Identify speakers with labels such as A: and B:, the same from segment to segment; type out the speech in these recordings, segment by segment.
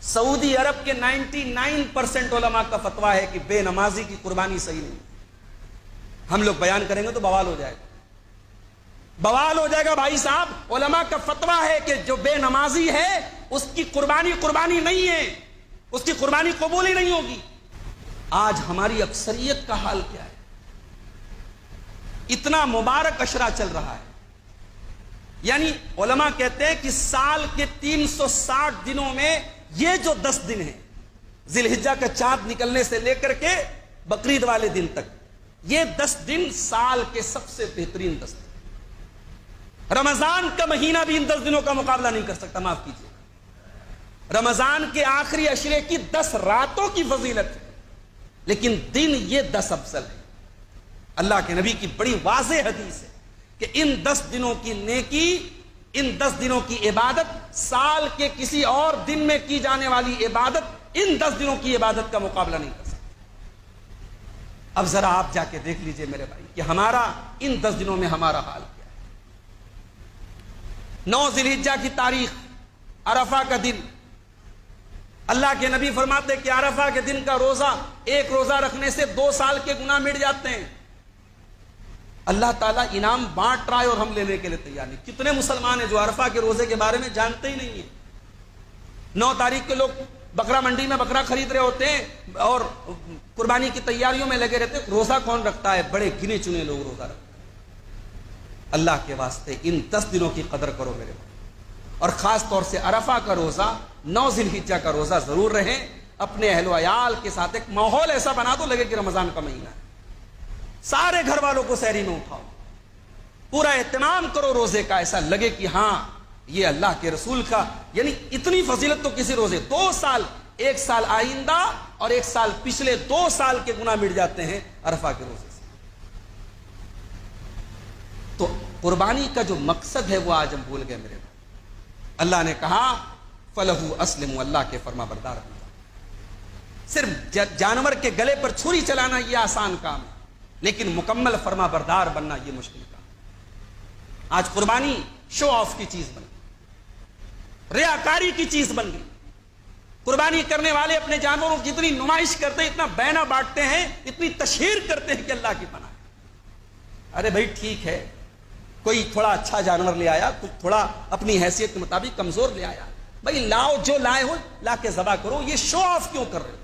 A: سعودی عرب کے 99% علماء کا فتویٰ ہے کہ بے نمازی کی قربانی صحیح نہیں. ہم لوگ بیان کریں گے تو بوال ہو جائے گا, بوال ہو جائے گا بھائی صاحب. علماء کا فتویٰ ہے کہ جو بے نمازی ہے اس کی قربانی نہیں ہے, اس کی قربانی قبول ہی نہیں ہوگی. آج ہماری اکثریت کا حال کیا ہے؟ اتنا مبارک عشرہ چل رہا ہے, یعنی علماء کہتے ہیں کہ سال کے 360 دنوں میں یہ جو 10 دن ہیں, ذی الحجہ کا چاند نکلنے سے لے کر کے بقرعید والے دن تک, یہ 10 دن سال کے سب سے بہترین 10 دن. رمضان کا مہینہ بھی ان 10 دنوں کا مقابلہ نہیں کر سکتا, معاف کیجیے. رمضان کے آخری عشرے کی 10 راتوں کی فضیلت ہے, لیکن دن یہ 10 افضل ہے. اللہ کے نبی کی بڑی واضح حدیث ہے کہ ان 10 دنوں کی نیکی, ان 10 دنوں کی عبادت سال کے کسی اور دن میں کی جانے والی عبادت ان 10 دنوں کی عبادت کا مقابلہ نہیں کر سکتی. اب ذرا آپ جا کے دیکھ لیجئے میرے بھائی کہ ہمارا ان 10 دنوں میں ہمارا حال کیا ہے. 9 ذی الحجہ کی تاریخ, عرفہ کا دن. اللہ کے نبی فرماتے کہ عرفہ کے دن کا روزہ, ایک روزہ رکھنے سے 2 سال کے گناہ مٹ جاتے ہیں. اللہ تعالیٰ انعام بانٹ رہا ہے اور ہم لینے کے لیے تیار نہیں. کتنے مسلمان ہیں جو عرفہ کے روزے کے بارے میں جانتے ہی نہیں ہیں. 9 تاریخ کے لوگ بکرا منڈی میں بکرا خرید رہے ہوتے ہیں اور قربانی کی تیاریوں میں لگے رہتے ہیں. روزہ کون رکھتا ہے؟ بڑے گنے چنے لوگ روزہ رکھتے ہیں. اللہ کے واسطے ان 10 دنوں کی قدر کرو میرے بھائی, اور خاص طور سے عرفہ کا روزہ, 9 ذی الحجہ کا روزہ ضرور رہیں. اپنے اہل و عیال کے ساتھ ایک ماحول ایسا بنا دو لگے کہ رمضان کا مہینہ ہے. سارے گھر والوں کو سحری میں اٹھاؤ, پورا اہتمام کرو روزے کا, ایسا لگے کہ ہاں یہ اللہ کے رسول کا, یعنی اتنی فضیلت تو کسی روزے. 2 سال, 1 سال آئندہ اور 1 سال پچھلے 2 سال کے گناہ مٹ جاتے ہیں عرفہ کے روزے سے. تو قربانی کا جو مقصد ہے وہ آج ہم بھول گئے میرے بھائی. اللہ نے کہا فَلَهُ أَسْلِمُوا, اللہ کے فرما بردار بن جاؤ. صرف جانور کے گلے پر چھری چلانا یہ آسان کام ہے, لیکن مکمل فرما بردار بننا یہ مشکل کام. آج قربانی شو آف کی چیز بن گئی, ریاکاری کی چیز بن گئی. قربانی کرنے والے اپنے جانوروں کی اتنی نمائش کرتے ہیں, اتنا بینا بانٹتے ہیں, اتنی تشہیر کرتے ہیں کہ اللہ کی پناہ. ارے بھائی ٹھیک ہے, کوئی تھوڑا اچھا جانور لے آیا, کچھ تھوڑا اپنی حیثیت کے مطابق کمزور لے آیا, بھائی لاؤ, جو لائے ہو لا کے ذبح کرو. یہ شو آف کیوں کر رہے ہو؟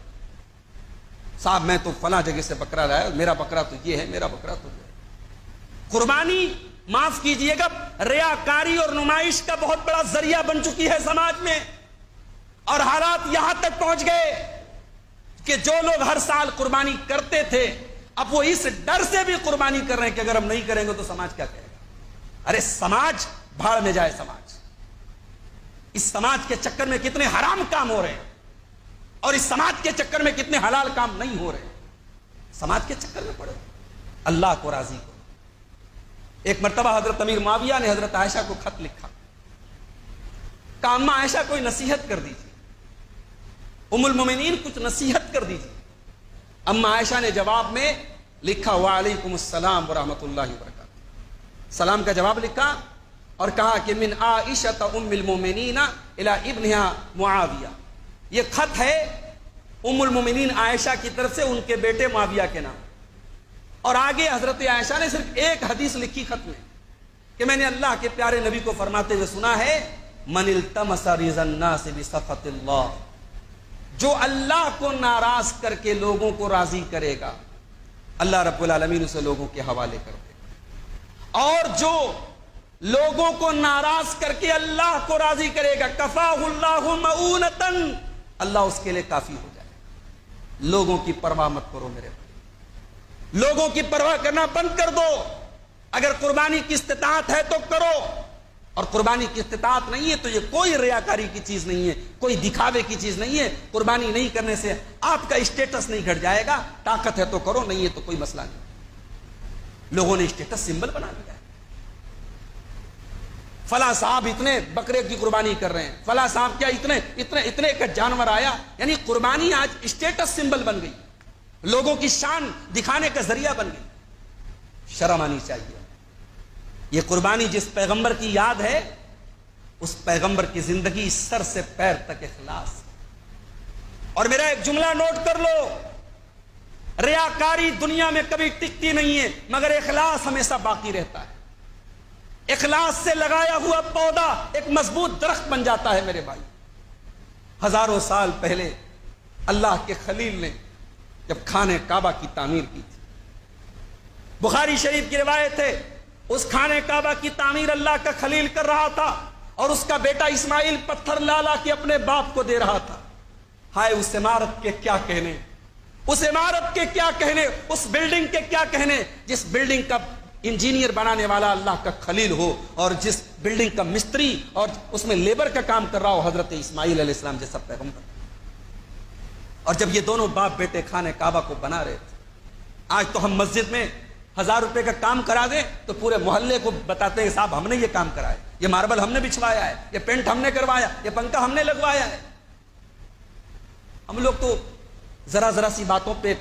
A: صاحب میں تو فلاں جگہ سے بکرا لایا, میرا بکرا تو یہ ہے, میرا بکرا تو یہ ہے. قربانی معاف کیجئے گا ریاکاری اور نمائش کا بہت بڑا ذریعہ بن چکی ہے سماج میں, اور حالات یہاں تک پہنچ گئے کہ جو لوگ ہر سال قربانی کرتے تھے اب وہ اس ڈر سے بھی قربانی کر رہے ہیں کہ اگر ہم نہیں کریں گے تو سماج کیا کہے گا. ارے سماج بھاڑ میں جائے سماج. اس سماج کے چکر میں کتنے حرام کام ہو رہے ہیں اور اس سماج کے چکر میں کتنے حلال کام نہیں ہو رہے. سماج کے چکر میں پڑے, اللہ کو راضی کرو. ایک مرتبہ حضرت امیر معاویہ نے حضرت عائشہ کو خط لکھا کہ اماں عائشہ کوئی نصیحت کر دیجیے, ام المومنین کچھ نصیحت کر دیجیے. اماں عائشہ نے جواب میں لکھا وعلیکم السلام ورحمۃ اللہ وبرکاتہ. سلام کا جواب لکھا اور کہا کہ من عائشہ ام المومنین الی ابنہا معاویہ. یہ خط ہے ام المومنین عائشہ کی طرف سے ان کے بیٹے معاویہ کے نام. اور آگے حضرت عائشہ نے صرف ایک حدیث لکھی خط میں کہ میں نے اللہ کے پیارے نبی کو فرماتے ہوئے سنا ہے من التمس رضا الناس بسخط اللہ, جو اللہ کو ناراض کر کے لوگوں کو راضی کرے گا اللہ رب العالمین اسے لوگوں کے حوالے کر دے گا, اور جو لوگوں کو ناراض کر کے اللہ کو راضی کرے گا کفاہ اللہ مؤونۃ, اللہ اس کے لیے کافی ہو جائے. لوگوں کی پرواہ مت کرو میرے بھائی, لوگوں کی پرواہ کرنا بند کر دو. اگر قربانی کی استطاعت ہے تو کرو, اور قربانی کی استطاعت نہیں ہے تو یہ کوئی ریاکاری کی چیز نہیں ہے, کوئی دکھاوے کی چیز نہیں ہے. قربانی نہیں کرنے سے آپ کا اسٹیٹس نہیں گھٹ جائے گا. طاقت ہے تو کرو, نہیں ہے تو کوئی مسئلہ نہیں. لوگوں نے اسٹیٹس سمبل بنا دیا ہے. فلاں صاحب اتنے بکرے کی قربانی کر رہے ہیں, فلاں صاحب کیا اتنے کا جانور آیا. یعنی قربانی آج اسٹیٹس سمبل بن گئی, لوگوں کی شان دکھانے کا ذریعہ بن گئی. شرم آنی چاہیے. یہ قربانی جس پیغمبر کی یاد ہے اس پیغمبر کی زندگی سر سے پیر تک اخلاص. اور میرا ایک جملہ نوٹ کر لو، ریاکاری دنیا میں کبھی ٹکتی نہیں ہے، مگر اخلاص ہمیشہ باقی رہتا ہے۔ اخلاص سے لگایا ہوا پودا ایک مضبوط درخت بن جاتا ہے میرے بھائی۔ ہزاروں سال پہلے اللہ کے خلیل نے جب خانہ کعبہ کی تعمیر کی تھی، بخاری شریف کی روایت ہے، اس خانہ کعبہ کی تعمیر اللہ کا خلیل کر رہا تھا اور اس کا بیٹا اسماعیل پتھر لا لا کے اپنے باپ کو دے رہا تھا۔ ہائے اس عمارت کے کیا کہنے، اس عمارت کے کیا کہنے، اس بلڈنگ کے کیا کہنے جس بلڈنگ کا انجینئر بنانے والا اللہ کا خلیل ہو اور جس بلڈنگ کا مستری اور اس میں لیبر کا کام کر رہا ہو حضرت اسماعیل علیہ السلام جیسا پیغمبر۔ اور جب یہ دونوں باپ بیٹے خانہ کعبہ کو بنا رہے تھے، آج تو ہم مسجد میں 1000 روپے کا کام کرا دیں تو پورے محلے کو بتاتے ہیں صاحب ہم نے یہ کام کرایا، یہ ماربل ہم نے بچھوایا ہے، یہ پینٹ ہم نے کروایا، یہ پنکھا ہم نے لگوایا ہے۔ ہم لوگ تو ذرا ذرا سی باتوں پہ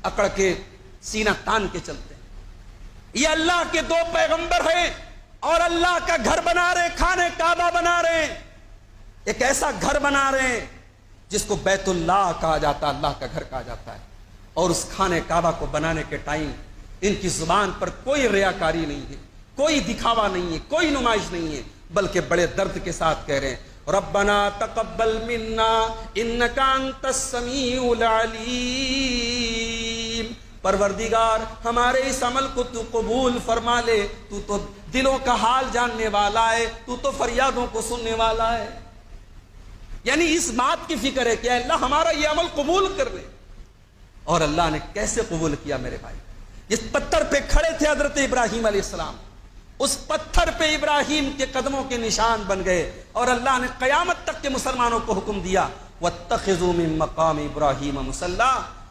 A: اکڑ کے سینہ تان کے چلتے ہیں۔ یہ اللہ کے دو پیغمبر ہیں اور اللہ کا گھر بنا رہے ہیں، خانہ کعبہ بنا رہے ہیں، ایک ایسا گھر بنا رہے ہیں جس کو بیت اللہ کہا جاتا ہے، اللہ کا گھر کہا جاتا ہے۔ اور اس خانہ کعبہ کو بنانے کے ٹائم ان کی زبان پر کوئی ریاکاری نہیں ہے، کوئی دکھاوا نہیں ہے، کوئی نمائش نہیں ہے، بلکہ بڑے درد کے ساتھ کہہ رہے ہیں ربنا تقبل منا انک انت السمیع العلیم، پروردگار ہمارے اس عمل کو تو قبول فرما لے، تو تو دلوں کا حال جاننے والا ہے، تو تو فریادوں کو سننے والا ہے۔ یعنی اس بات کی فکر ہے کہ اے اللہ ہمارا یہ عمل قبول کر لے۔ اور اللہ نے کیسے قبول کیا میرے بھائی؟ جس پتھر پہ کھڑے تھے حضرت ابراہیم علیہ السلام، اس پتھر پہ ابراہیم کے قدموں کے نشان بن گئے، اور اللہ نے قیامت تک کے مسلمانوں کو حکم دیا وَاتَّخِذُوا مِن مَّقَامِ إِبْرَاهِيمَ مُصَلًّى،